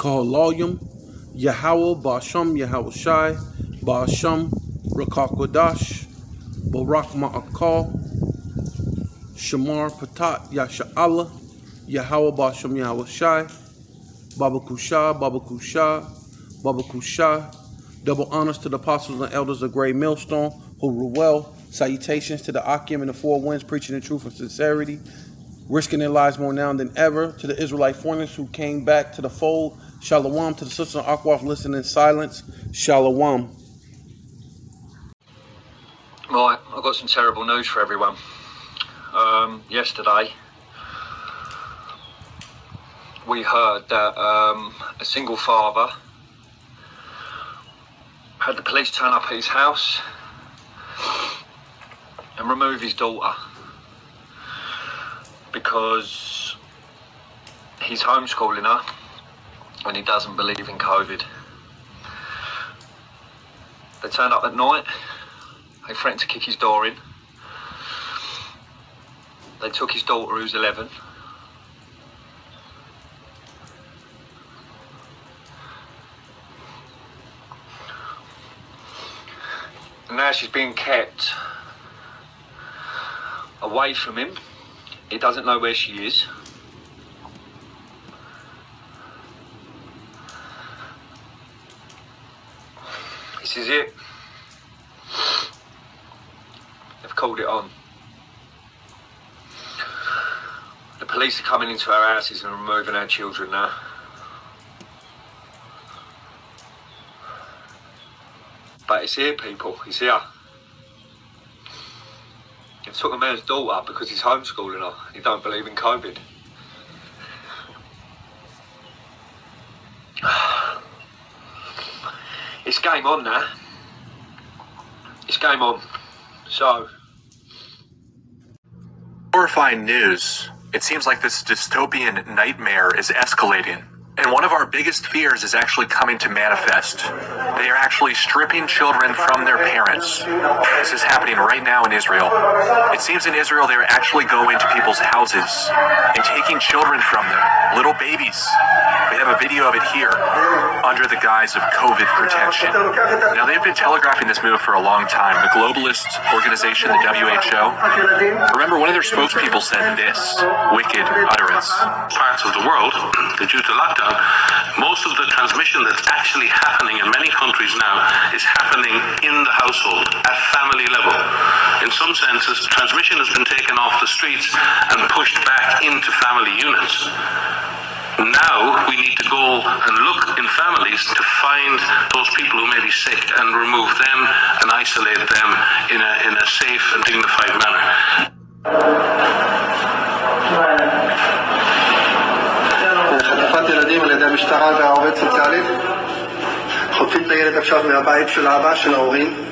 Kahaloyim, Yahweh Basham Yahweh Shai, Basham Rakakwadash, Barak Ma'akal, Shamar Patat Yasha Allah, Yahweh Basham Yahweh Shai, Baba Kusha, Baba Kusha, Baba Kusha. Double honors to the apostles and elders of Great Millstone who rule well. Salutations to the Akim and the Four Winds preaching the truth and sincerity, risking their lives more now than ever. To the Israelite foreigners who came back to the fold, Shalom. To the sisters of Akwaf listening in silence, Shalom. Right, I've got some terrible news for everyone. Yesterday, we heard that a single father had the police turn up at his house and remove his daughter because he's homeschooling her and he doesn't believe in COVID. They turned up at night, they threatened to kick his door in. They took his daughter, who's 11, and now she's being kept away from him. He doesn't know where she is. This is it. They've called it on. The police are coming into our houses and removing our children now. But it's here, people. It's here. They took a man's daughter because he's homeschooling her. He don't believe in COVID. It's game on now. It's game on. So. Horrifying news. It seems like this dystopian nightmare is escalating. And one of our biggest fears is actually coming to manifest. They are actually stripping children from their parents. This is happening right now in Israel. It seems in Israel they are actually going to people's houses and taking children from them, little babies. We have a video of it here, under the guise of COVID protection. Now, they've been telegraphing this move for a long time. The globalist organization, the WHO, remember, one of their spokespeople said this wicked utterance. Parts of the world, due to lockdown, most of the transmission that's actually happening in many countries now is happening in the household, at family level. In some senses, transmission has been taken off the streets and pushed back into family units. Now we need to go and look in families to find those people who may be sick and remove them and isolate them in a safe and dignified manner. חטיפת ילדים על ידי המשטרה והעובד סוציאלית. חוטפים את הילד עכשיו מהבית של האבא, של ההורים.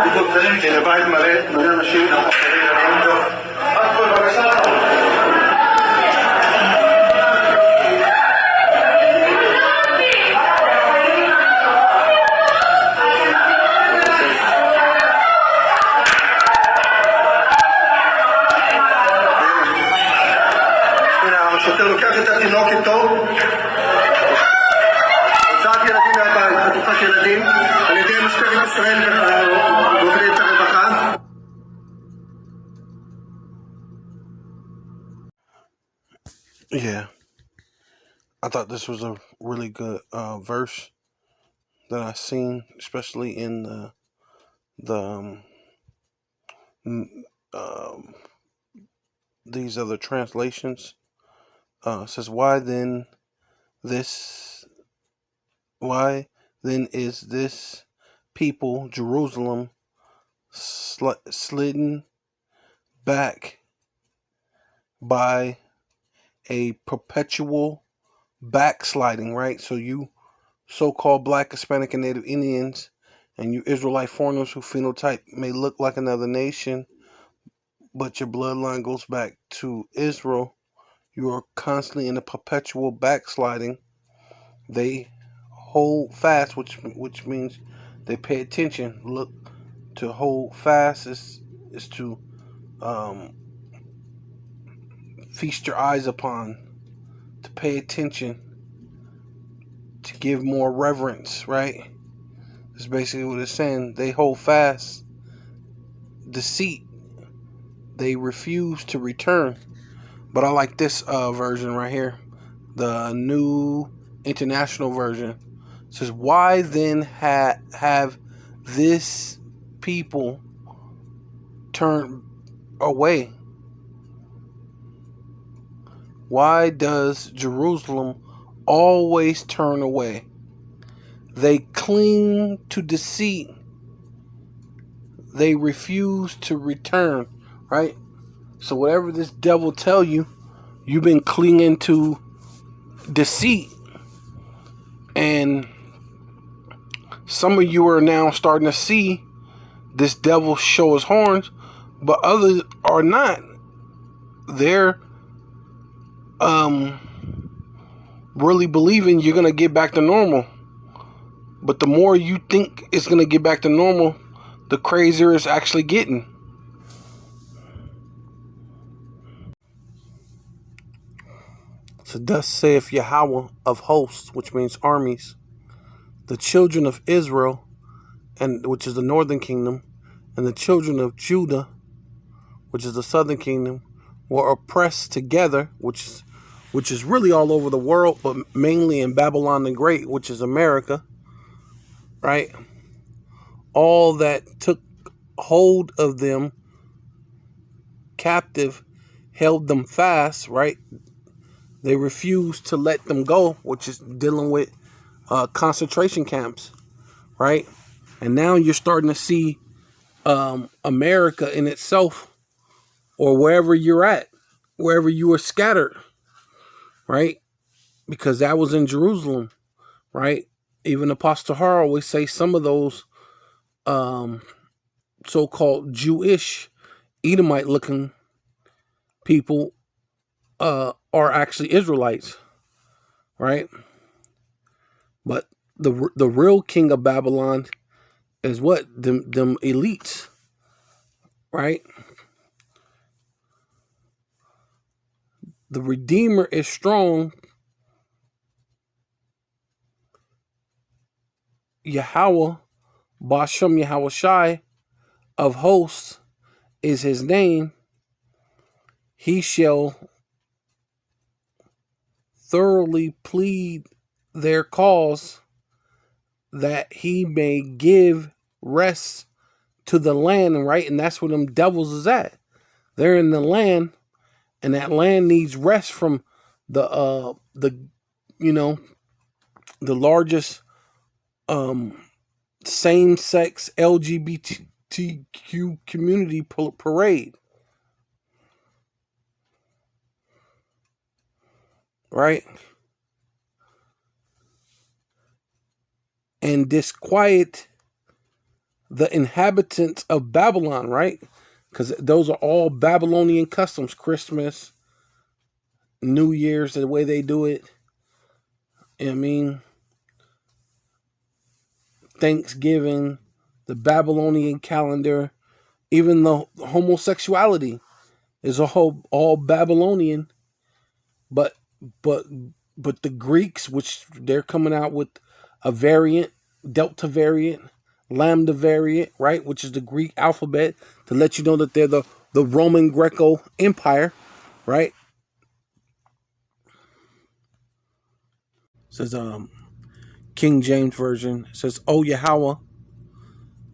בדיוק צריך, הנה בית מלא אנשים. השוטר לוקח את התינוק איתו, הוצאת ילדים מהבית, חטיפת ילדים על ידי משטרת ישראל ועובדי את הרווחה. Yeah, I thought this was a really good verse that I seen, especially in these other translations. It says, why then is this people, Jerusalem, slidden back by a perpetual backsliding, right? So you so-called Black, Hispanic, and Native Indians, and you Israelite foreigners who phenotype may look like another nation, but your bloodline goes back to Israel. You are constantly in a perpetual backsliding. They hold fast, which means they pay attention. Look, to hold fast is to feast your eyes upon, to pay attention, to give more reverence, right? That's basically what it's saying. They hold fast deceit. They refuse to return. But I like this version right here, the New International Version. It says, why then have this people turned away? Why does Jerusalem always turn away? They cling to deceit. They refuse to return, right? So whatever this devil tell you, you've been clinging to deceit. And some of you are now starting to see this devil show his horns, but others are not. They're really believing you're going to get back to normal. But the more you think it's going to get back to normal, the crazier it's actually getting. So thus saith Yahweh of hosts, which means armies, the children of Israel, and which is the northern kingdom, and the children of Judah, which is the southern kingdom, were oppressed together, which is really all over the world, but mainly in Babylon the Great, which is America, right? All that took hold of them captive, held them fast, right? They refused to let them go, which is dealing with concentration camps, right? And now you're starting to see America in itself, or wherever you're at, wherever you were scattered, right? Because that was in Jerusalem, right? Even Apostle Har always say some of those so-called Jewish, Edomite-looking people are actually Israelites, right? But the real king of Babylon is what? Them elites, right? The Redeemer is strong. Yahweh, Bashem Yahweh Shai of hosts is his name. He shall thoroughly plead their cause, that he may give rest to the land, right? And that's where them devils is at. They're in the land, and that land needs rest from the largest same-sex LGBTQ community parade, right? And disquiet the inhabitants of Babylon, right? Because those are all Babylonian customs. Christmas, New Year's, the way they do it. I mean, Thanksgiving, the Babylonian calendar, even the homosexuality is all Babylonian. But the Greeks, which they're coming out with a variant, Delta variant, Lambda variant, right, which is the Greek alphabet, to let you know that they're the Roman Greco Empire, right? It says King James Version says, O Yahweh,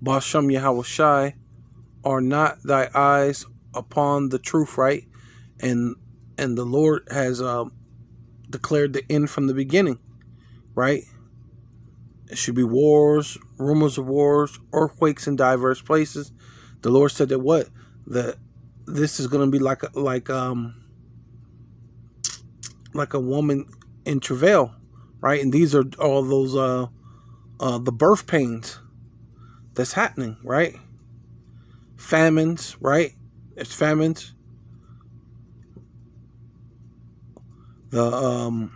Bashem Yahweh Shai, are not thy eyes upon the truth, right? And the Lord has declared the end from the beginning, right? It should be wars, rumors of wars, earthquakes in diverse places. The Lord said that what? That this is going to be like a woman in travail, right? And these are all those the birth pains that's happening, right? Famines, right? It's famines. The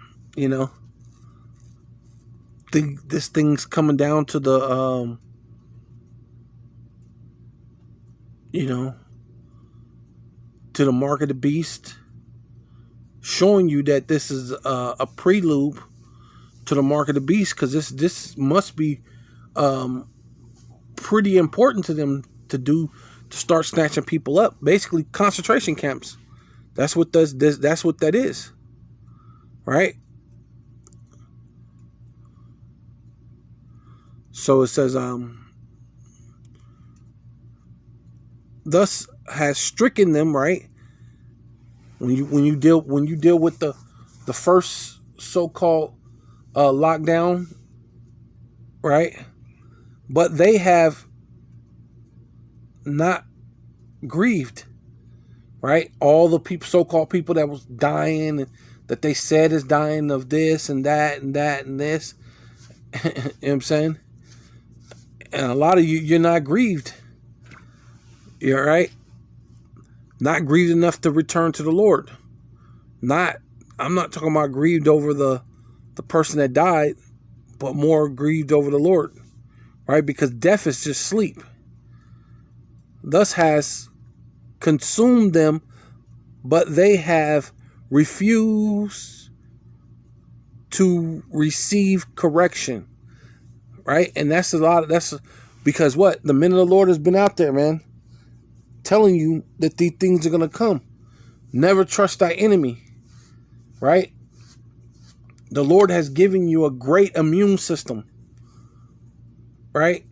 this thing's coming down to the to the mark of the beast, showing you that this is a prelude to the mark of the beast, because this must be pretty important to them to start snatching people up. Basically, concentration camps. That's what does this. That's what that is, right? So it says, thus has stricken them, right? When you deal with the first so-called lockdown, right? But they have not grieved, right? All the people, so-called people that was dying, that they said is dying of this and that and that and this. You know what I'm saying? And a lot of you're not grieved. You're right. Not grieved enough to return to the Lord. I'm not talking about grieved over the person that died, but more grieved over the Lord, right? Because death is just sleep. Thus has consumed them, but they have refused to receive correction, right? And that's because what? The men of the Lord has been out there, man, telling you that these things are going to come. Never trust thy enemy, right? The Lord has given you a great immune system, right?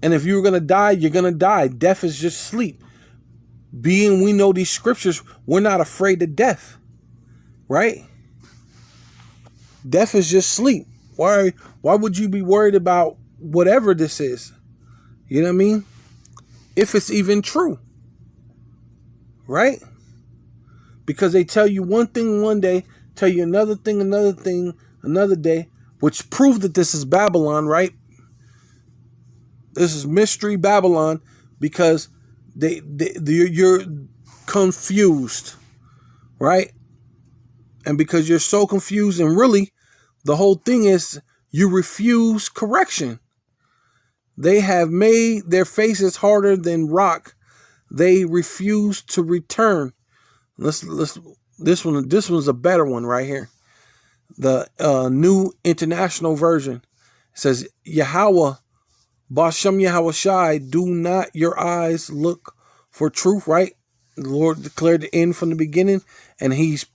And if you're going to die, you're going to die. Death is just sleep. Being we know these scriptures, we're not afraid of death, right? Death is just sleep. Why would you be worried about whatever this is? You know what I mean? If it's even true, right? Because they tell you one thing one day, tell you another thing another day, which prove that this is Babylon, right? This is mystery Babylon, because you're confused, right? And because you're so confused, and really the whole thing is you refuse correction. They have made their faces harder than rock. They refuse to return. This one's a better one right here. The New International Version says, Yahweh, Bashem Yahweh Shai, do not your eyes look for truth, right? The Lord declared the end from the beginning, and he's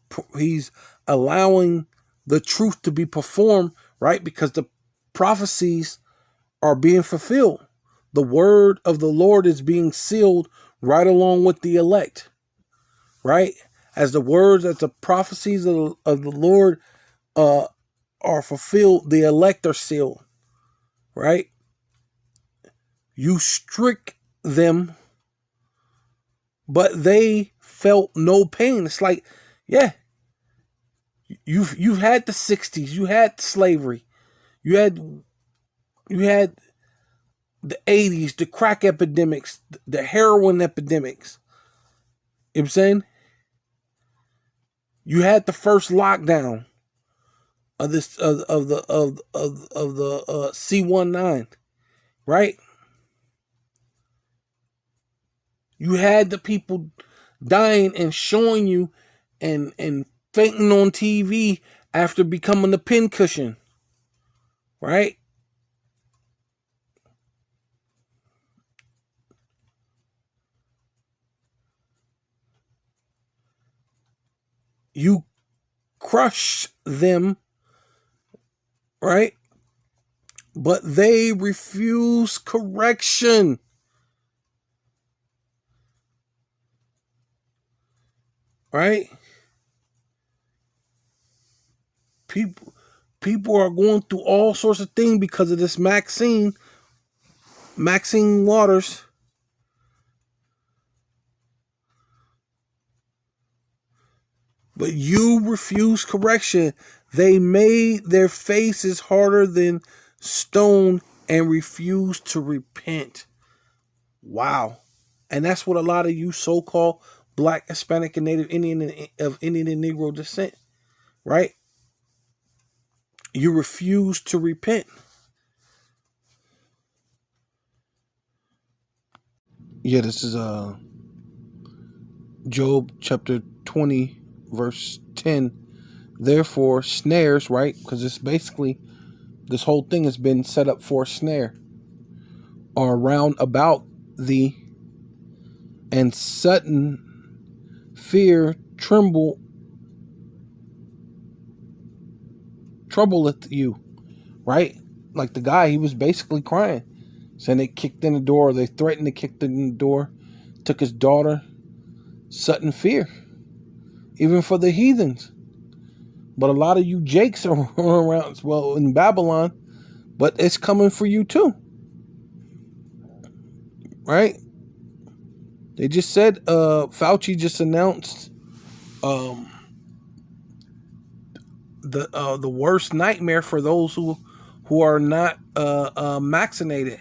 allowing the truth to be performed, right? Because the prophecies are being fulfilled. The word of the Lord is being sealed right along with the elect, right? As the prophecies of the Lord are fulfilled, the elect are sealed, right? You strict them, but they felt no pain. It's like, yeah, you've had the 60s, you had slavery, you had the 80s, the crack epidemics, the heroin epidemics. You know what I'm saying? You had the first lockdown of this of the C-19, right? You had the people dying and showing you and fainting on TV after becoming a pincushion, right? You crush them, right? But they refuse correction. Right? People are going through all sorts of things because of this Maxine Waters. But you refuse correction. They made their faces harder than stone and refuse to repent. Wow. And that's what a lot of you so-called Black, Hispanic, and Native Indian and Negro descent, right? You refuse to repent. Yeah, this is Job chapter 20, verse 10. Therefore, snares, right? Because it's basically, this whole thing has been set up for a snare, are round about thee, and sudden fear troubleth you, right? Like the guy, he was basically crying, saying they kicked in the door, they threatened to kick in the door, took his daughter. Sudden fear, even for the heathens. But a lot of you jakes are around, well, in Babylon, but it's coming for you too, right? They just said, Fauci just announced the worst nightmare for those who are not vaccinated,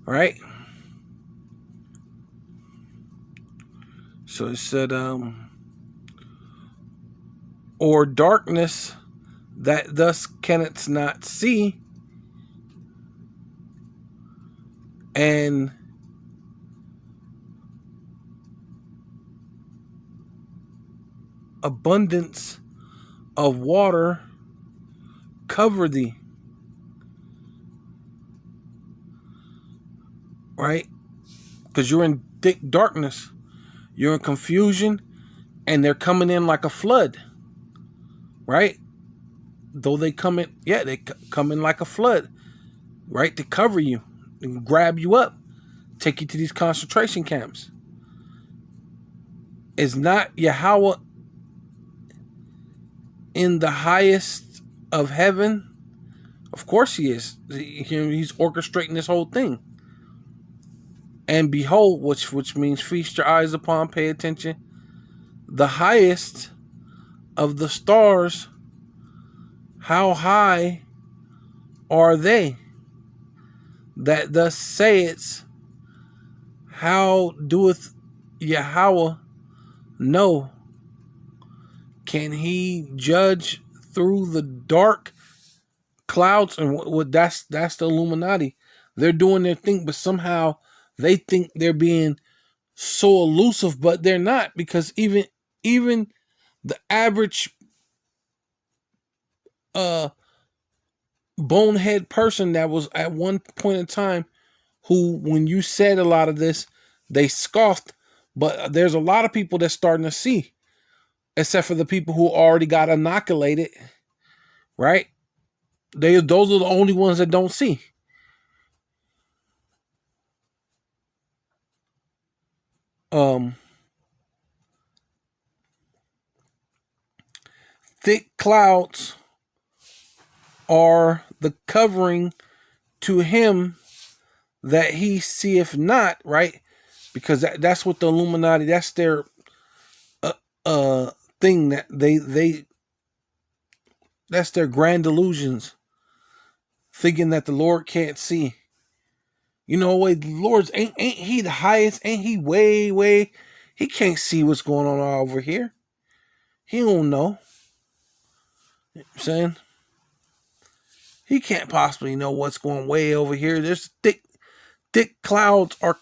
right? So it said, or darkness that thus cannot not see, and abundance of water cover thee, right? Because you're in thick darkness, you're in confusion, and they're coming in like a flood, right? Though they come in, they come in like a flood, right? To cover you and grab you up, take you to these concentration camps. Is not Yahweh in the highest of heaven? Of course he is. He's orchestrating this whole thing. And behold, which means feast your eyes upon, pay attention, the highest of the stars, how high are they? That thus saith, how doeth Yahweh know? Can he judge through the dark clouds? And what that's the Illuminati. They're doing their thing, but somehow they think they're being so elusive, but they're not, because even the average bonehead person that was at one point in time, who, when you said a lot of this, they scoffed, but there's a lot of people that's starting to see, except for the people who already got inoculated, right? Those are the only ones that don't see. Thick clouds are the covering to him that he seeth not, right? Because that's what the Illuminati, that's their thing, that they that's their grand delusions, thinking that the Lord can't see. You know, wait, the Lord's ain't he the highest? Ain't he way? He can't see what's going on over here. He don't know. You know what I'm saying? He can't possibly know what's going way over here. There's thick clouds are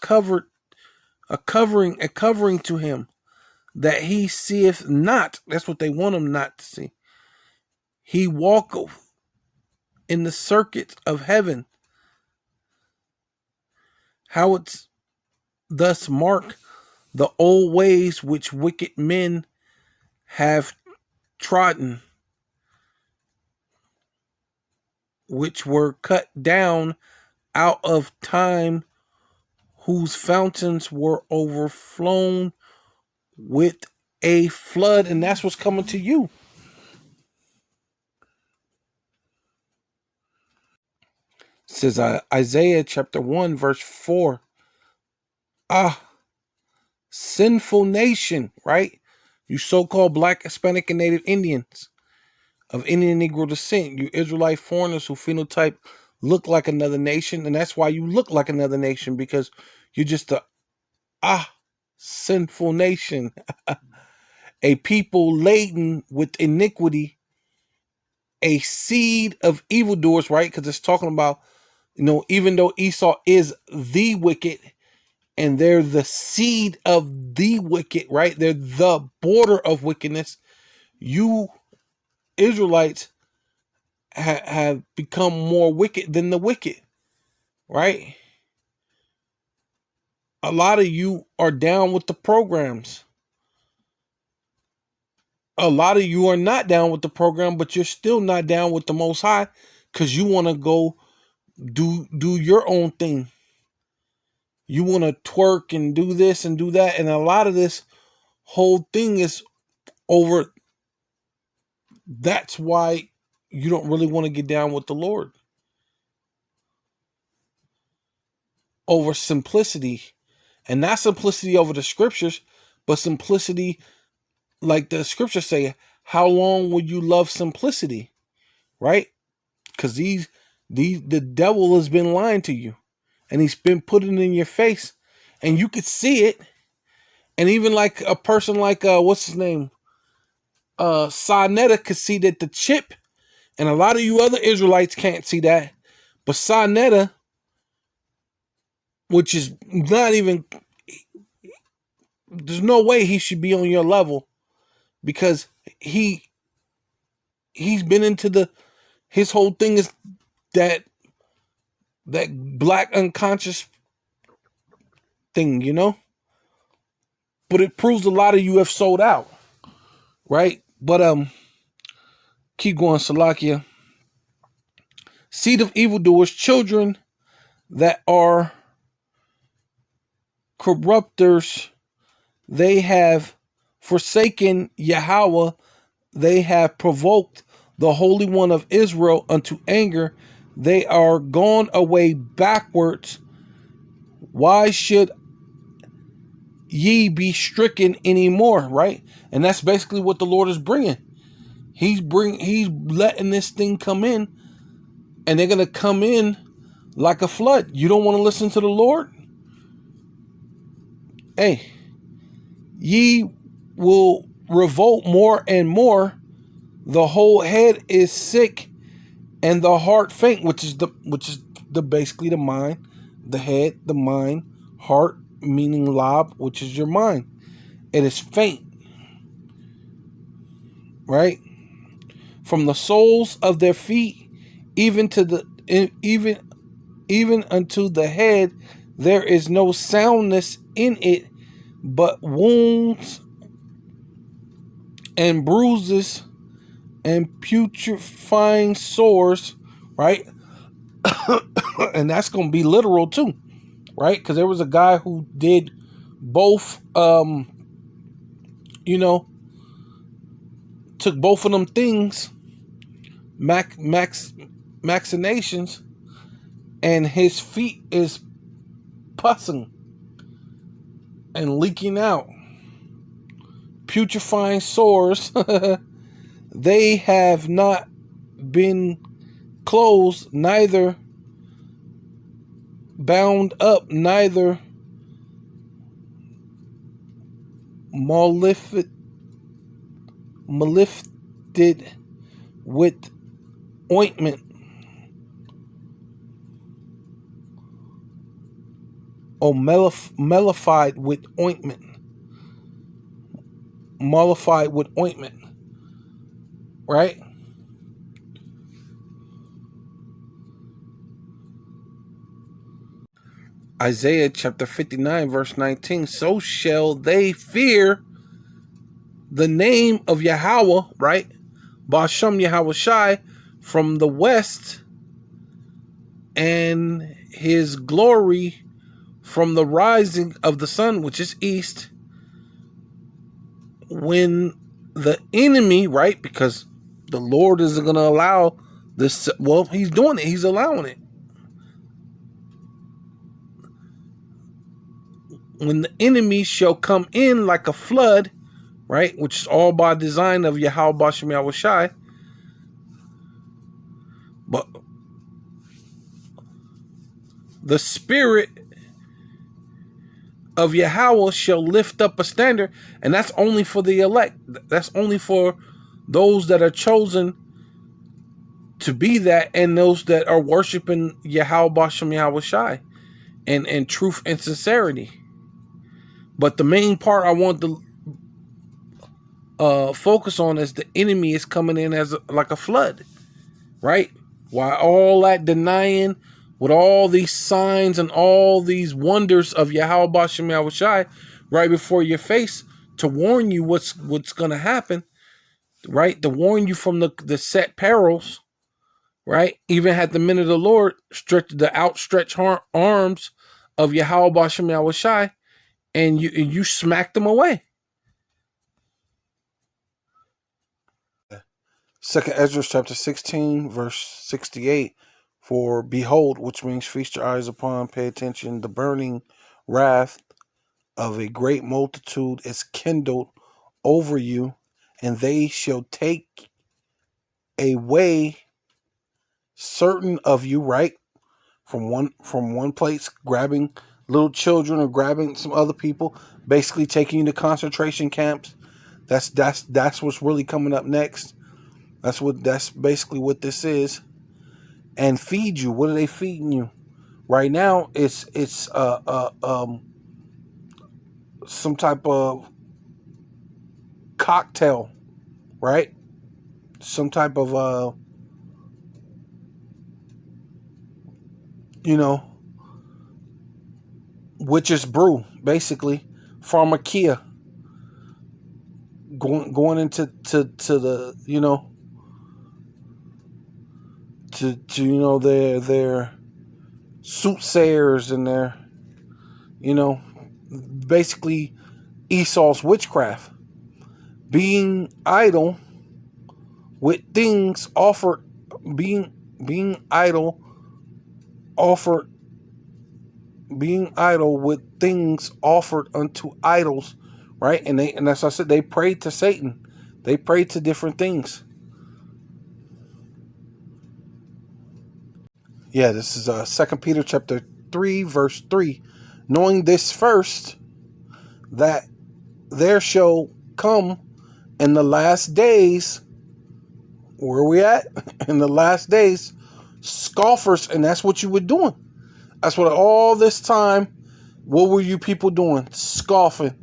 a covering to him that he seeth not. That's what they want him not to see. He walketh in the circuit of heaven. How it's thus mark the old ways which wicked men have trodden, which were cut down out of time, whose fountains were overflown with a flood. And that's what's coming to you. It says Isaiah chapter 1 verse 4. Sinful nation, right? You so-called Black, Hispanic, and Native Indians of Indian Negro descent, you Israelite foreigners who phenotype look like another nation, and that's why you look like another nation, because you're just a sinful nation, a people laden with iniquity, a seed of evildoers, right? Because it's talking about, even though Esau is the wicked, and they're the seed of the wicked, right? They're the border of wickedness. You Israelites have become more wicked than the wicked, right? A lot of you are down with the programs. A lot of you are not down with the program, but you're still not down with the Most High because you want to go do your own thing. You want to twerk and do this and do that. And a lot of this whole thing is over. That's why you don't really want to get down with the Lord. Over simplicity. And not simplicity over the scriptures, but simplicity like the scriptures say, how long will you love simplicity? Right? Because the devil has been lying to you. And he's been putting it in your face. And you could see it. And even like a person like what's his name? Sarnetta could see that the chip, and a lot of you other Israelites can't see that. But Sarnetta, which is not even, there's no way he should be on your level, because he's been into his whole thing is that black unconscious thing, you know? But it proves a lot of you have sold out, right? But keep going, Salakia. Seed of evildoers, children that are corrupters, they have forsaken Yahweh, they have provoked the Holy One of Israel unto anger, they are gone away backwards. Why should ye be stricken anymore, right? And that's basically what the Lord is bringing. He's letting this thing come in, and they're going to come in like a flood. You don't want to listen to the Lord? Hey, ye will revolt more and more. The whole head is sick and the heart faint, which is basically the mind, the head, the mind, heart, meaning lab, which is your mind. It is faint, right? From the soles of their feet even unto the head, there is no soundness in it, but wounds and bruises and putrefying sores, right? And that's going to be literal too, right? Because there was a guy who did both, took both of them things, vaccinations, and his feet is pussing and leaking out, putrefying sores. They have not been closed, neither bound up, neither mollified with ointment, or mollified with ointment, right? Isaiah chapter 59 verse 19, so shall they fear the name of Yahweh, right? Ba'ashem Yahweh Shai, from the west, and his glory from the rising of the sun, which is east. When the enemy, right? Because the Lord isn't going to allow this. Well, he's doing it. He's allowing it. When the enemy shall come in like a flood, right? Which is all by design of Yahweh Ba'ashem Yahweh Shai. But the spirit of Yahweh shall lift up a standard, and that's only for the elect. That's only for those that are chosen to be that, and those that are worshiping Yahweh Ba'ashem Yahweh Shai in truth and sincerity. But the main part I want to focus on is the enemy is coming in as like a flood, right? While all that denying, with all these signs and all these wonders of Yahweh Bashem Yahushai right before your face to warn you what's going to happen, right? To warn you from the set perils, right? Even had the men of the Lord stretch the outstretched arms of Yahweh Bashem Yahushai, and you smacked them away. Second Ezra chapter 16, verse 68. For behold, which means feast your eyes upon, pay attention, the burning wrath of a great multitude is kindled over you, and they shall take away certain of you, right? From one place, grabbing little children or grabbing some other people, basically taking you to concentration camps. That's what's really coming up next. That's basically what this is. And feed you. What are they feeding you? Right now, it's some type of cocktail, right? Some type of witch's brew, basically, pharmakia. Going into to the their soothsayers and their basically Esau's witchcraft, being idle with things offered, being idle with things offered unto idols, right? And as I said, they prayed to Satan. They prayed to different things. Yeah, this is 2 Peter chapter 3, verse 3. Knowing this first, that there shall come in the last days, where are we at? In the last days, scoffers, and that's what you were doing. That's what all this time, what were you people doing? Scoffing.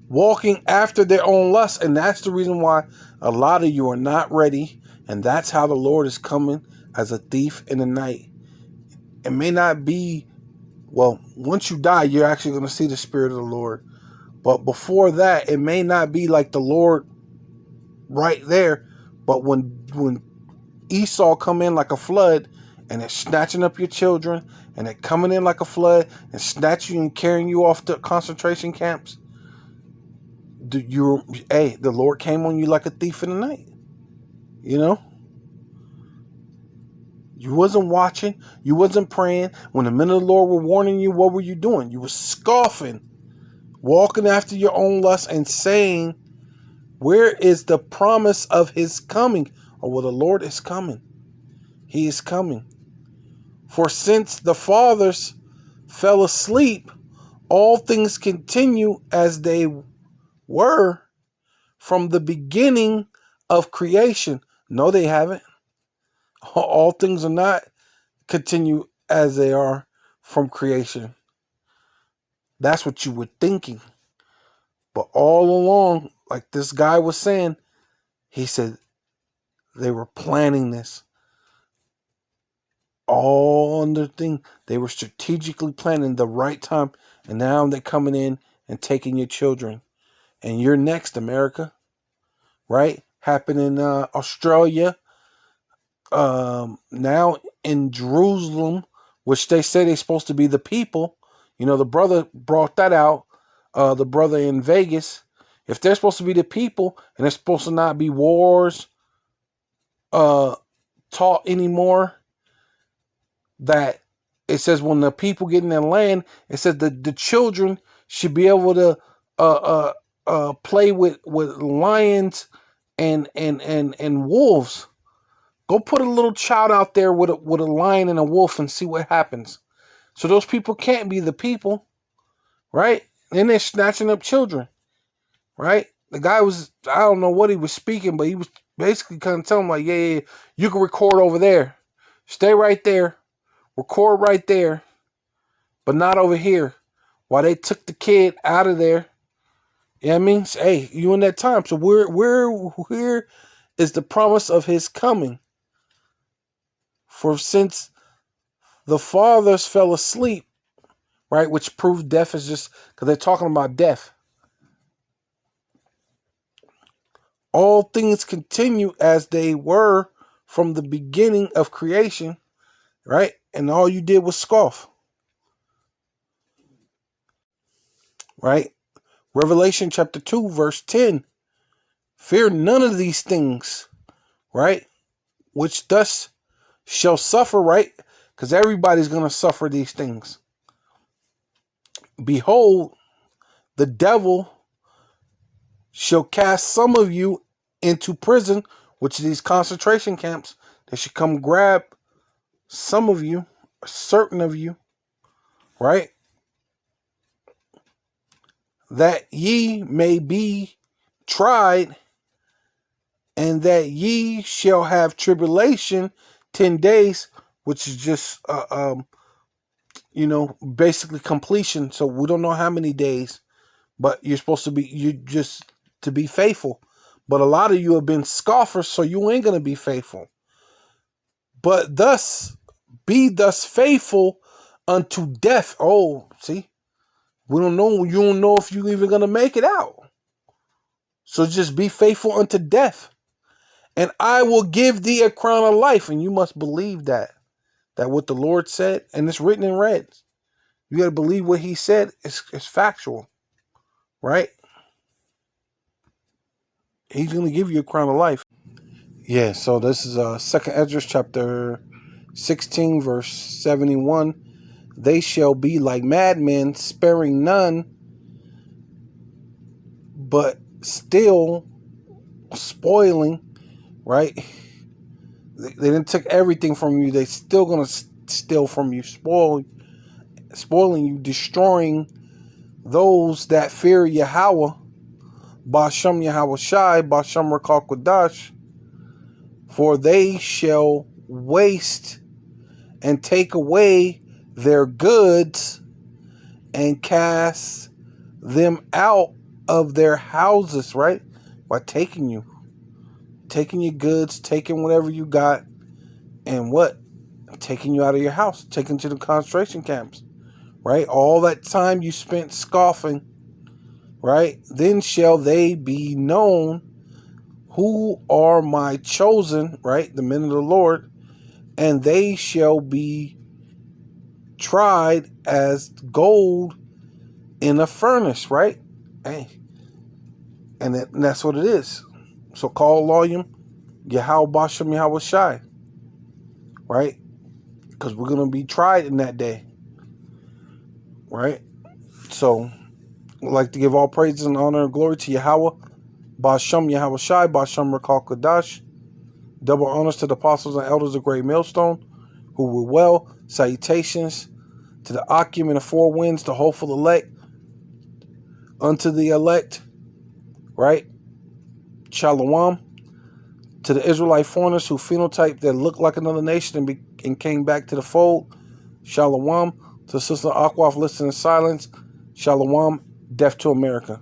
Walking after their own lust, and that's the reason why a lot of you are not ready, and that's how the Lord is coming as a thief in the night. It may not be, well, once you die, you're actually going to see the Spirit of the Lord. But before that, it may not be like the Lord right there. But when Esau come in like a flood, and it's snatching up your children, and it coming in like a flood, and snatching you and carrying you off to concentration camps, the Lord came on you like a thief in the night. You wasn't watching. You wasn't praying. When the men of the Lord were warning you, what were you doing? You were scoffing, walking after your own lust, and saying, where is the promise of his coming? Oh, well, the Lord is coming. He is coming. For since the fathers fell asleep, all things continue as they were from the beginning of creation. No, they haven't. All things are not continue as they are from creation. That's what you were thinking. But all along, like this guy was saying, he said they were planning this. All under thing. They were strategically planning the right time. And now they're coming in and taking your children. And you're next, America. Right? Happened in Australia. Now in Jerusalem, which they say they're supposed to be the people. The brother brought that out. The brother in Vegas. If they're supposed to be the people, and there's supposed to not be wars taught anymore, that it says when the people get in their land, it says that the children should be able to play with lions and wolves. Go put a little child out there with a lion and a wolf and see what happens. So those people can't be the people, right? Then they're snatching up children, right? The guy was, I don't know what he was speaking, but he was basically kind of telling them like, yeah, you can record over there. Stay right there. Record right there, but not over here. while they took the kid out of there. You know what I mean? So, hey, you in that time. So where is the promise of his coming? For since the fathers fell asleep, right, which proves death is just, because they're talking about death. All things continue as they were from the beginning of creation, right? And all you did was scoff, right? Revelation chapter 2, verse 10. Fear none of these things, right? Which thus shall suffer, right? Because everybody's going to suffer these things. Behold, the devil shall cast some of you into prison, which are these concentration camps. They should come grab some of you, certain of you, right? That ye may be tried, and that ye shall have tribulation 10 days, which is just, basically completion. So we don't know how many days, but you're supposed to be, you just to be faithful. But a lot of you have been scoffers, so you ain't going to be faithful. But be thus faithful unto death. Oh, see, we don't know. You don't know if you're even going to make it out. So just be faithful unto death. And I will give thee a crown of life. And you must believe that what the Lord said, and it's written in red. You got to believe what he said. It's factual, right? He's going to give you a crown of life. Yeah, so this is 2nd Ezra chapter 16, verse 71. They shall be like madmen, sparing none, but still spoiling, right? They didn't take everything from you. They still going to steal from you, spoiling you, destroying those that fear Yahweh, Ba'ashem Yahweh Shai, Ba'ashem Rakal Kodash, for they shall waste and take away their goods and cast them out of their houses, right? By taking your goods, taking whatever you got, and what? Taking you out of your house, taking to the concentration camps, right? All that time you spent scoffing, right? Then shall they be known who are my chosen, right? The men of the Lord, and they shall be tried as gold in a furnace, right? Hey, and that's what it is. So call volume Yahweh Ba'ashem Yahweh Shai, right? Because we're going to be tried in that day, right? So I'd like to give all praises and honor and glory to Yahweh Ba'ashem Yahweh Shai, Ba'ashem Rakal Kodash. Double honors to the apostles and elders of Great Millstone who were well. Salutations to the Akim and the four winds, the hopeful elect, unto the elect, right? Shalom to the Israelite foreigners who phenotyped that looked like another nation and came back to the fold. Shalom to Sister Akwaf listening in silence. Shalom, death to America.